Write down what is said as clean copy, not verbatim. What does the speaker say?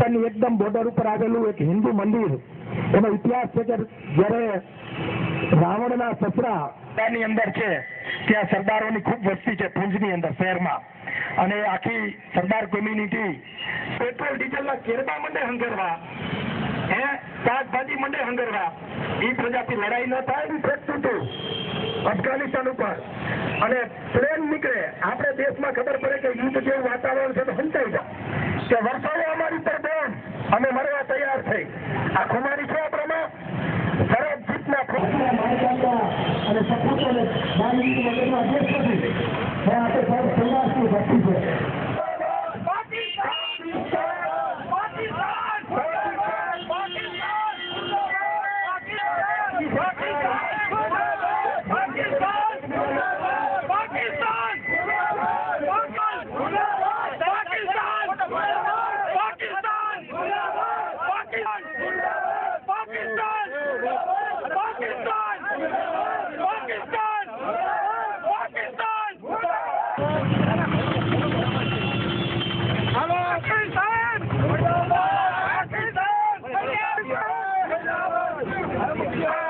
પાકિસ્તાનની એકદમ બોર્ડર ઉપર આવેલું એક હિન્દુ મંદિર, એનો ઇતિહાસ છે કે જ્યારે રાવણના સસરા ની અંદર છે ત્યાં સરદારોની ખૂબ વસ્તી છે ભુજની અંદર શહેરમાં, અને આખી સરદાર કોમ્યુનિટી પેટ્રોલ ડીઝલના કેરબા મંડે હંગરવા, શાકભાજી મંડે હંગરવા, એ પ્રજાથી લડાઈ ન થાય એવી ફેંકતું હતું અફઘાનિસ્તાન ઉપર, અને પ્લેન નીકળે આપણે દેશમાં ખબર પડે કે યુદ્ધ જેવું વાતાવરણ છે તો સમજાઈ જાય કે વર્ષો અમારી પર બોમ્બ, અમે મરવા તૈયાર થઈ, આ ખુમારી છે આપણામાં સરહદ જીતના અને સપૂતોને માનવી વગરના દેશ નથી, આપણે સૌ સંઘર્ષની ભક્તિ છે. Yeah.